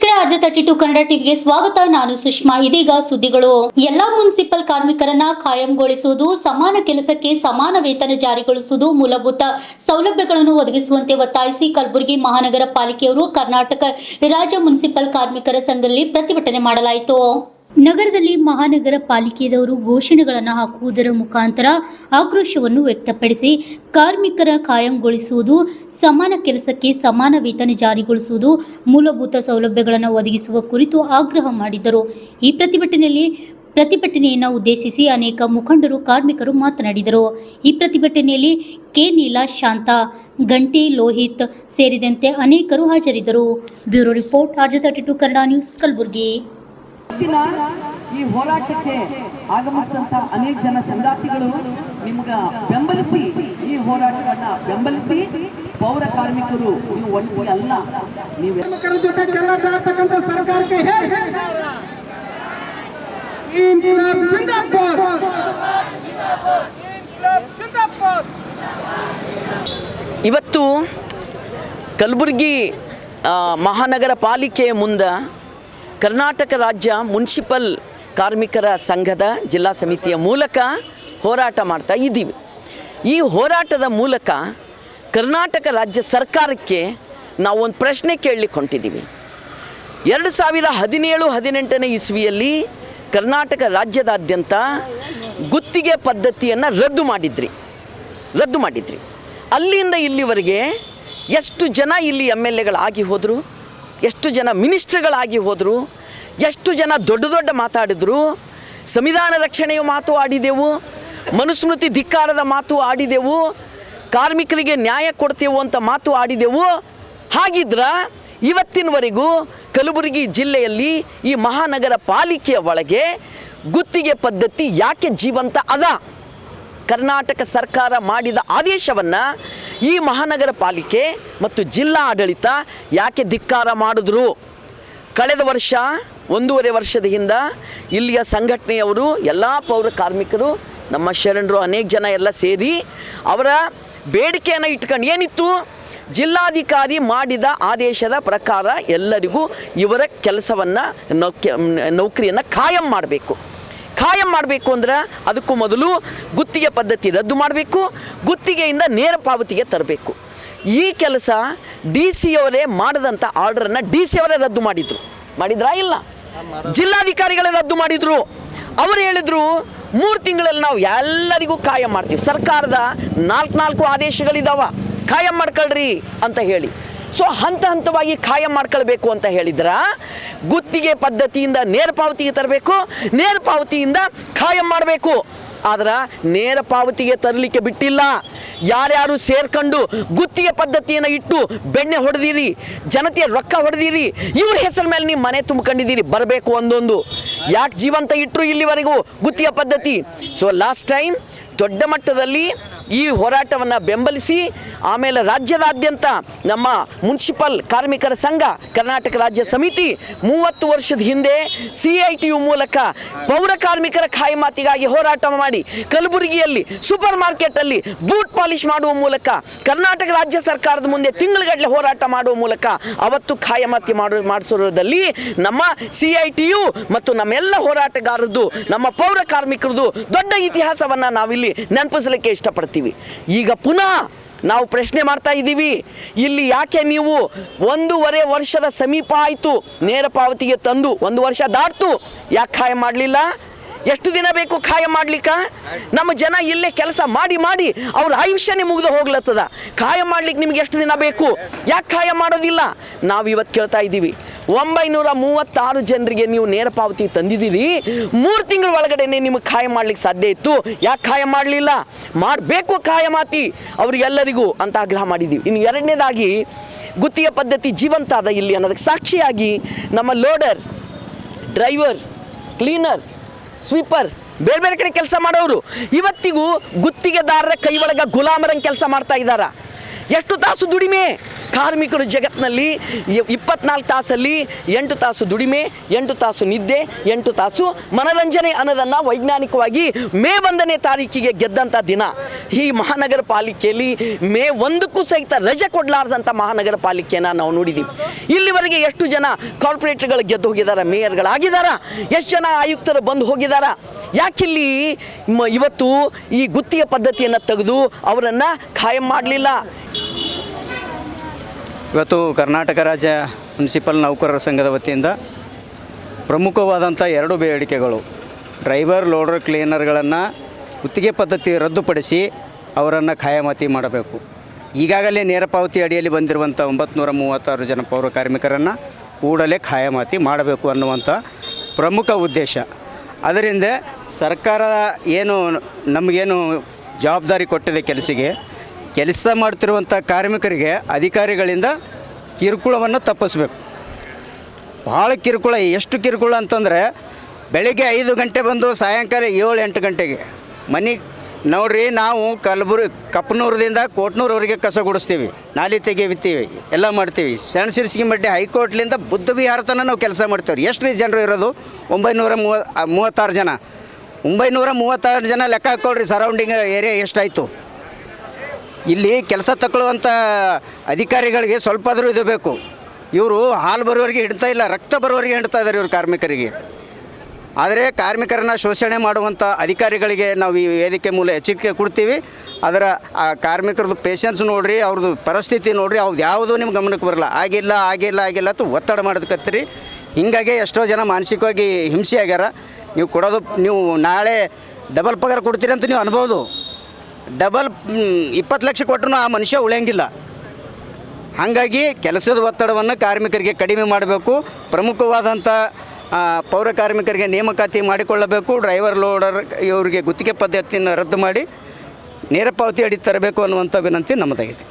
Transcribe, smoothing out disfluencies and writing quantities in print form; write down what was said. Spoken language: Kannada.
ವೀಕ್ಷಕರೇ, RJ32 ಕನ್ನಡ ಟಿವಿಗೆ ಸ್ವಾಗತ. ನಾನು ಸುಷ್ಮಾ. ಇದೀಗ ಸುದ್ದಿಗಳು. ಎಲ್ಲಾ ಮುನ್ಸಿಪಲ್ ಕಾರ್ಮಿಕರನ್ನ ಕಾಯಂಗೊಳಿಸುವುದು, ಸಮಾನ ಕೆಲಸಕ್ಕೆ ಸಮಾನ ವೇತನ ಜಾರಿಗೊಳಿಸುವುದು, ಮೂಲಭೂತ ಸೌಲಭ್ಯಗಳನ್ನು ಒದಗಿಸುವಂತೆ ಒತ್ತಾಯಿಸಿ ಕಲಬುರಗಿ ಮಹಾನಗರ ಪಾಲಿಕೆಯವರು ಕರ್ನಾಟಕ ರಾಜ್ಯ ಮುನ್ಸಿಪಲ್ ಕಾರ್ಮಿಕರ ಸಂಘದಲ್ಲಿ ಪ್ರತಿಭಟನೆ ಮಾಡಲಾಯಿತು. ನಗರದಲ್ಲಿ ಮಹಾನಗರ ಪಾಲಿಕೆಯವರು ಘೋಷಣೆಗಳನ್ನು ಹಾಕುವುದರ ಮುಖಾಂತರ ಆಕ್ರೋಶವನ್ನು ವ್ಯಕ್ತಪಡಿಸಿ ಕಾರ್ಮಿಕರ ಕಾಯಂಗೊಳಿಸುವುದು, ಸಮಾನ ಕೆಲಸಕ್ಕೆ ಸಮಾನ ವೇತನ ಜಾರಿಗೊಳಿಸುವುದು, ಮೂಲಭೂತ ಸೌಲಭ್ಯಗಳನ್ನು ಒದಗಿಸುವ ಕುರಿತು ಆಗ್ರಹ ಮಾಡಿದರು. ಈ ಪ್ರತಿಭಟನೆಯನ್ನು ಉದ್ದೇಶಿಸಿ ಅನೇಕ ಮುಖಂಡರು, ಕಾರ್ಮಿಕರು ಮಾತನಾಡಿದರು. ಈ ಪ್ರತಿಭಟನೆಯಲ್ಲಿ ಕೆ. ನೀಲಾ, ಶಾಂತಾ, ಗಂಟಿ, ಲೋಹಿತ್ ಸೇರಿದಂತೆ ಅನೇಕರು ಹಾಜರಿದ್ದರು. Bureau report, RJ32 Kannada news, Kalaburagi. ಈ ಹೋರಾಟಕ್ಕೆ ಆಗಮಿಸಿದಂತ ಅನೇಕ ಜನ ಸಂಗಾತಿಗಳು ನಿಮ್ಗ ಬೆಂಬಲಿಸಿ, ಈ ಹೋರಾಟವನ್ನ ಬೆಂಬಲಿಸಿ ಪೌರ ಕಾರ್ಮಿಕರು ನೀವು ಒಟ್ಟಿಗೆ ಅಲ್ಲ, ನೀವು ಕಾರ್ಮಿಕರ ಜೊತೆ ಕೆಲಸ ಮಾಡ್ತಕ್ಕಂಥ ಸರ್ಕಾರಕ್ಕೆ ಇವತ್ತು ಕಲಬುರಗಿ ಮಹಾನಗರ ಪಾಲಿಕೆಯ ಮುಂದೆ ಕರ್ನಾಟಕ ರಾಜ್ಯ ಮುನ್ಸಿಪಲ್ ಕಾರ್ಮಿಕರ ಸಂಘದ ಜಿಲ್ಲಾ ಸಮಿತಿಯ ಮೂಲಕ ಹೋರಾಟ ಮಾಡ್ತಾ ಇದ್ದೀವಿ. ಈ ಹೋರಾಟದ ಮೂಲಕ ಕರ್ನಾಟಕ ರಾಜ್ಯ ಸರ್ಕಾರಕ್ಕೆ ನಾವು ಒಂದು ಪ್ರಶ್ನೆ ಕೇಳಲಿಕ್ಕೆ ಹೊಂಟಿದ್ದೀವಿ. 2017-18ನೇ ಇಸ್ವಿಯಲ್ಲಿ ಕರ್ನಾಟಕ ರಾಜ್ಯದಾದ್ಯಂತ ಗುತ್ತಿಗೆ ಪದ್ಧತಿಯನ್ನು ರದ್ದು ಮಾಡಿದ್ರಿ. ಅಲ್ಲಿಂದ ಇಲ್ಲಿವರೆಗೆ ಎಷ್ಟು ಜನ ಇಲ್ಲಿ MLAಗಳಾಗಿ ಹೋದರು, ಎಷ್ಟು ಜನ ಮಿನಿಸ್ಟ್ರುಗಳಾಗಿ ಹೋದರು, ಎಷ್ಟು ಜನ ದೊಡ್ಡ ಮಾತಾಡಿದ್ರು. ಸಂವಿಧಾನ ರಕ್ಷಣೆಯ ಮಾತು ಆಡಿದೆವು, ಮನುಸ್ಮೃತಿ ಧಿಕ್ಕಾರದ ಮಾತು ಆಡಿದೆವು, ಕಾರ್ಮಿಕರಿಗೆ ನ್ಯಾಯ ಕೊಡ್ತೇವೆ ಅಂತ ಮಾತು ಆಡಿದೆವು. ಹಾಗಿದ್ರೆ ಇವತ್ತಿನವರೆಗೂ ಕಲಬುರಗಿ ಜಿಲ್ಲೆಯಲ್ಲಿ ಈ ಮಹಾನಗರ ಪಾಲಿಕೆಯ ಒಳಗೆ ಗುತ್ತಿಗೆ ಪದ್ಧತಿ ಯಾಕೆ ಜೀವಂತ ಅದ? ಕರ್ನಾಟಕ ಸರ್ಕಾರ ಮಾಡಿದ ಆದೇಶವನ್ನು ಈ ಮಹಾನಗರ ಪಾಲಿಕೆ ಮತ್ತು ಜಿಲ್ಲಾ ಆಡಳಿತ ಯಾಕೆ ಧಿಕ್ಕಾರ ಮಾಡಿದ್ರು? ಕಳೆದ ವರ್ಷ 1.5 ವರ್ಷದ ಹಿಂದೆ ಇಲ್ಲಿಯ ಸಂಘಟನೆಯವರು, ಎಲ್ಲ ಪೌರ ಕಾರ್ಮಿಕರು, ನಮ್ಮ ಶರಣರು, ಅನೇಕ ಜನ ಎಲ್ಲ ಸೇರಿ ಅವರ ಬೇಡಿಕೆಯನ್ನು ಇಟ್ಕೊಂಡು ಏನಿತ್ತು, ಜಿಲ್ಲಾಧಿಕಾರಿ ಮಾಡಿದ ಆದೇಶದ ಪ್ರಕಾರ ಎಲ್ಲರಿಗೂ ಇವರ ಕೆಲಸವನ್ನು ನೌಕರಿಯನ್ನು ಕಾಯಂ ಮಾಡಬೇಕು ಅಂದ್ರೆ ಅದಕ್ಕೂ ಮೊದಲು ಗುತ್ತಿಗೆ ಪದ್ಧತಿ ರದ್ದು ಮಾಡಬೇಕು, ಗುತ್ತಿಗೆಯಿಂದ ನೇರ ಪಾವತಿಗೆ ತರಬೇಕು. ಈ ಕೆಲಸ DC ಅವರೇ ಮಾಡಿದಂಥ ಆರ್ಡರನ್ನು DC ಅವರೇ ರದ್ದು ಮಾಡಿದ್ರಾ? ಇಲ್ಲ, ಜಿಲ್ಲಾಧಿಕಾರಿಗಳೇ ರದ್ದು ಮಾಡಿದರು. ಅವರು ಹೇಳಿದರು 3 ತಿಂಗಳಲ್ಲಿ ನಾವು ಎಲ್ಲರಿಗೂ ಕಾಯಂ ಮಾಡ್ತೀವಿ, ಸರ್ಕಾರದ 4 ಆದೇಶಗಳಿದ್ದಾವೆ, ಕಾಯಂ ಮಾಡ್ಕೊಳ್ರಿ ಅಂತ ಹೇಳಿ. ಸೊ ಹಂತವಾಗಿ ಕಾಯಂ ಮಾಡ್ಕೊಳ್ಬೇಕು ಅಂತ ಹೇಳಿದ್ರೆ ಗುತ್ತಿಗೆ ಪದ್ಧತಿಯಿಂದ ನೇರ ಪಾವತಿಗೆ ತರಬೇಕು, ನೇರ ಪಾವತಿಯಿಂದ ಕಾಯಂ ಮಾಡಬೇಕು. ಆದ್ರೆ ನೇರ ಪಾವತಿಗೆ ತರಲಿಕ್ಕೆ ಬಿಟ್ಟಿಲ್ಲ. ಯಾರ್ಯಾರು ಸೇರ್ಕೊಂಡು ಗುತ್ತಿಗೆ ಪದ್ಧತಿಯನ್ನು ಇಟ್ಟು ಬೆಣ್ಣೆ ಹೊಡೆದಿರಿ, ಜನತೆಯ ರೊಕ್ಕ ಹೊಡೆದಿರಿ, ಇವ್ರ ಹೆಸರ ಮೇಲೆ ನೀವು ಮನೆ ತುಂಬಿಕೊಂಡಿದ್ದೀರಿ. ಬರಬೇಕು ಒಂದೊಂದು. ಯಾಕೆ ಜೀವಂತ ಇಟ್ಟರು ಇಲ್ಲಿವರೆಗೂ ಗುತ್ತಿಗೆ ಪದ್ಧತಿ? ಸೊ ಲಾಸ್ಟ್ ಟೈಮ್ ದೊಡ್ಡ ಮಟ್ಟದಲ್ಲಿ ಈ ಹೋರಾಟವನ್ನು ಬೆಂಬಲಿಸಿ ಆಮೇಲೆ ರಾಜ್ಯದಾದ್ಯಂತ ನಮ್ಮ ಮುನ್ಸಿಪಲ್ ಕಾರ್ಮಿಕರ ಸಂಘ ಕರ್ನಾಟಕ ರಾಜ್ಯ ಸಮಿತಿ 30 ವರ್ಷದ ಹಿಂದೆ CITU ಮೂಲಕ ಪೌರ ಕಾರ್ಮಿಕರ ಕಾಯಮಾತಿಗಾಗಿ ಹೋರಾಟ ಮಾಡಿ ಕಲಬುರಗಿಯಲ್ಲಿ ಸೂಪರ್ ಮಾರ್ಕೆಟಲ್ಲಿ ಬೂಟ್ ಪಾಲಿಶ್ ಮಾಡುವ ಮೂಲಕ ಕರ್ನಾಟಕ ರಾಜ್ಯ ಸರ್ಕಾರದ ಮುಂದೆ ತಿಂಗಳುಗಟ್ಟಲೆ ಹೋರಾಟ ಮಾಡುವ ಮೂಲಕ ಅವತ್ತು ಕಾಯಮಾತಿ ಮಾಡಿಸೋದ್ರಲ್ಲಿ ನಮ್ಮ CITU ಮತ್ತು ನಮ್ಮೆಲ್ಲ ಹೋರಾಟಗಾರರದ್ದು, ನಮ್ಮ ಪೌರ ಕಾರ್ಮಿಕರದು ದೊಡ್ಡ ಇತಿಹಾಸವನ್ನು ನಾವಿಲ್ಲಿ ನೆನಪಿಸಲಿಕ್ಕೆ ಇಷ್ಟಪಡ್ತೀವಿ. ಈಗ ಪುನಃ ನಾವು ಪ್ರಶ್ನೆ ಮಾಡ್ತಾ ಇದ್ದೀವಿ, ಇಲ್ಲಿ ಯಾಕೆ ನೀವು 1.5 ವರ್ಷದ ಸಮೀಪ ಆಯಿತು ನೇರ ಪಾವತಿಗೆ ತಂದು, 1 ವರ್ಷ ದಾಟ್ತು, ಯಾಕೆ ಕಾಯಂ ಮಾಡಲಿಲ್ಲ? ಎಷ್ಟು ದಿನ ಬೇಕು ಕಾಯಂ ಮಾಡ್ಲಿಕ್ಕೆ? ನಮ್ಮ ಜನ ಇಲ್ಲೇ ಕೆಲಸ ಮಾಡಿ ಅವ್ರ ಆಯುಷ್ಯನೇ ಮುಗಿದು ಹೋಗ್ಲತ್ತದ. ಕಾಯಂ ಮಾಡ್ಲಿಕ್ಕೆ ನಿಮ್ಗೆ ಎಷ್ಟು ದಿನ ಬೇಕು? ಯಾಕೆ ಕಾಯಂ ಮಾಡೋದಿಲ್ಲ? ನಾವು ಇವತ್ತು ಕೇಳ್ತಾ ಇದ್ದೀವಿ. 936 ಜನರಿಗೆ ನೀವು ನೇರ ಪಾವತಿ ತಂದಿದ್ದೀರಿ, 3 ತಿಂಗಳ ಒಳಗಡೆ ನಿಮಗೆ ಕಾಯಂ ಮಾಡ್ಲಿಕ್ಕೆ ಸಾಧ್ಯ ಇತ್ತು, ಯಾಕೆ ಕಾಯಂ ಮಾಡಲಿಲ್ಲ? ಮಾಡಬೇಕು ಕಾಯಮಾತಿ ಅವರಿಗೆಲ್ಲರಿಗೂ ಅಂತ ಆಗ್ರಹ ಮಾಡಿದ್ದೀವಿ. ಇನ್ನು ಎರಡನೇದಾಗಿ ಗುತ್ತಿಗೆ ಪದ್ಧತಿ ಜೀವಂತ ಅದ ಇಲ್ಲಿ ಅನ್ನೋದಕ್ಕೆ ಸಾಕ್ಷಿಯಾಗಿ ನಮ್ಮ ಲೋಡರ್, ಡ್ರೈವರ್, ಕ್ಲೀನರ್, ಸ್ವೀಪರ್, ಬೇರೆ ಕಡೆ ಕೆಲಸ ಮಾಡೋರು ಇವತ್ತಿಗೂ ಗುತ್ತಿಗೆದಾರರ ಕೈ ಒಳಗೆ ಗುಲಾಮರಂಗೆ ಕೆಲಸ ಮಾಡ್ತಾ ಇದ್ದಾರೆ. ಎಷ್ಟು ತಾಸು ದುಡಿಮೆ? ಕಾರ್ಮಿಕರು ಜಗತ್ತಿನಲ್ಲಿ 24 ತಾಸಲ್ಲಿ 8 ತಾಸು ದುಡಿಮೆ, 8 ತಾಸು ನಿದ್ದೆ, 8 ತಾಸು ಮನರಂಜನೆ ಅನ್ನೋದನ್ನು ವೈಜ್ಞಾನಿಕವಾಗಿ ಮೇ 1ನೇ ತಾರೀಕಿಗೆ ಗೆದ್ದಂಥ ದಿನ ಈ ಮಹಾನಗರ ಪಾಲಿಕೆಯಲ್ಲಿ ಮೇ 1ಕ್ಕೂ ಸಹಿತ ರಜೆ ಕೊಡಲಾರ್ದಂಥ ಮಹಾನಗರ ಪಾಲಿಕೆಯನ್ನು ನಾವು ನೋಡಿದ್ದೀವಿ. ಇಲ್ಲಿವರೆಗೆ ಎಷ್ಟು ಜನ ಕಾರ್ಪೊರೇಟರ್ಗಳು ಗೆದ್ದು ಹೋಗಿದ್ದಾರೆ, ಮೇಯರ್ಗಳಾಗಿದ್ದಾರೆ, ಎಷ್ಟು ಜನ ಆಯುಕ್ತರು ಬಂದು ಹೋಗಿದ್ದಾರೆ. ಯಾಕಿಲ್ಲಿ ಇವತ್ತು ಈ ಗುತ್ತಿಗೆ ಪದ್ಧತಿಯನ್ನು ತೆಗೆದು ಅವರನ್ನು ಖಾಯಂ ಮಾಡಲಿಲ್ಲ? ಇವತ್ತು ಕರ್ನಾಟಕ ರಾಜ್ಯ ಮುನ್ಸಿಪಲ್ ನೌಕರರ ಸಂಘದ ವತಿಯಿಂದ ಪ್ರಮುಖವಾದಂಥ 2 ಬೇಡಿಕೆಗಳು. ಡ್ರೈವರ್, ಲೋಡರ್, ಕ್ಲೀನರ್ಗಳನ್ನು ಗುತ್ತಿಗೆ ಪದ್ಧತಿ ರದ್ದುಪಡಿಸಿ ಅವರನ್ನು ಖಾಯಮಾತಿ ಮಾಡಬೇಕು. ಈಗಾಗಲೇ ನೇರ ಪಾವತಿ ಅಡಿಯಲ್ಲಿ ಬಂದಿರುವಂಥ 936 ಜನ ಪೌರ ಕಾರ್ಮಿಕರನ್ನು ಕೂಡಲೇ ಖಾಯಮಾತಿ ಮಾಡಬೇಕು ಅನ್ನುವಂಥ ಪ್ರಮುಖ ಉದ್ದೇಶ. ಅದರಿಂದ ಸರ್ಕಾರ ಏನು ನಮಗೇನು ಜವಾಬ್ದಾರಿ ಕೊಟ್ಟಿದೆ ಕೆಲಸ ಮಾಡ್ತಿರುವಂಥ ಕಾರ್ಮಿಕರಿಗೆ ಅಧಿಕಾರಿಗಳಿಂದ ಕಿರುಕುಳವನ್ನು ತಪ್ಪಿಸ್ಬೇಕು. ಭಾಳ ಕಿರುಕುಳ. ಎಷ್ಟು ಕಿರುಕುಳ ಅಂತಂದರೆ ಬೆಳಗ್ಗೆ 5 ಗಂಟೆ ಬಂದು ಸಾಯಂಕಾಲ 7-8 ಗಂಟೆಗೆ ಮನೆಗೆ ನೋಡ್ರಿ. ನಾವು ಕಪ್ಪನೂರದಿಂದ ಕೋಟ್ನೂರವರೆಗೆ ಕಸ ಗುಡಿಸ್ತೀವಿ, ನಾಲಿ ತೆಗಿತೀವಿ, ಎಲ್ಲ ಮಾಡ್ತೀವಿ. ಸಣ್ಣ ಸಿರ್ಸಿಗೆ ಮಡ್ಡಿ ಹೈಕೋರ್ಟ್ಲಿಂದ ಬುದ್ಧ ವಿಹಾರ ತನಕ ನಾವು ಕೆಲಸ ಮಾಡ್ತೇವೆ. ಎಷ್ಟು ಜನರು ಇರೋದು? 936 ಜನ. 936 ಜನ ಲೆಕ್ಕ ಹಾಕ್ಕೊಳ್ರಿ, ಸರೌಂಡಿಂಗ್ ಏರಿಯಾ ಎಷ್ಟಾಯಿತು. ಇಲ್ಲಿ ಕೆಲಸ ತಗೊಳ್ಳುವಂಥ ಅಧಿಕಾರಿಗಳಿಗೆ ಸ್ವಲ್ಪ ಆದರೂ ಇದು ಬೇಕು. ಇವರು ಹಾಲು ಬರೋರಿಗೆ ಹಿಡ್ತಾ ಇಲ್ಲ, ರಕ್ತ ಬರೋರಿಗೆ ಹಿಡ್ತಾ ಇದ್ದಾರೆ ಇವರು ಕಾರ್ಮಿಕರಿಗೆ. ಆದರೆ ಕಾರ್ಮಿಕರನ್ನು ಶೋಷಣೆ ಮಾಡುವಂಥ ಅಧಿಕಾರಿಗಳಿಗೆ ನಾವು ಈ ವೇದಿಕೆ ಮೂಲ ಎಚ್ಚರಿಕೆ ಕೊಡ್ತೀವಿ. ಅದರ ಆ ಕಾರ್ಮಿಕರದ್ದು ಪೇಷನ್ಸ್ ನೋಡಿರಿ, ಅವ್ರದ್ದು ಪರಿಸ್ಥಿತಿ ನೋಡಿರಿ, ಅವ್ದು ಯಾವುದೂ ನಿಮ್ಮ ಗಮನಕ್ಕೆ ಬರಲ್ಲ. ಆಗಿಲ್ಲ ಅಂತ ಒತ್ತಡ ಮಾಡೋದಕ್ಕತ್ತೀರಿ. ಹೀಗಾಗಿ ಎಷ್ಟೋ ಜನ ಮಾನಸಿಕವಾಗಿ ಹಿಂಸೆ ಆಗ್ಯಾರ. ನೀವು ನಾಳೆ ಡಬಲ್ ಪಗಾರ ಕೊಡ್ತೀರಿ ಅಂತ ನೀವು ಅನ್ಬೋದು. ಡಬಲ್ 20 ಲಕ್ಷ ಕೊಟ್ಟರು ಆ ಮನುಷ್ಯ ಉಳಿಯಂಗಿಲ್ಲ. ಹಾಗಾಗಿ ಕೆಲಸದ ಒತ್ತಡವನ್ನು ಕಾರ್ಮಿಕರಿಗೆ ಕಡಿಮೆ ಮಾಡಬೇಕು. ಪ್ರಮುಖವಾದಂಥ ಪೌರ ಕಾರ್ಮಿಕರಿಗೆ ನೇಮಕಾತಿ ಮಾಡಿಕೊಳ್ಳಬೇಕು. ಡ್ರೈವರ್, ಲೋಡರ್ ಇವರಿಗೆ ಗುತ್ತಿಗೆ ಪದ್ಧತಿಯನ್ನು ರದ್ದು ಮಾಡಿ ನೇರ ಪಾವತಿ ಅಡಿ ತರಬೇಕು ಅನ್ನುವಂಥ ವಿನಂತಿ ನಮ್ಮದಾಗಿದೆ.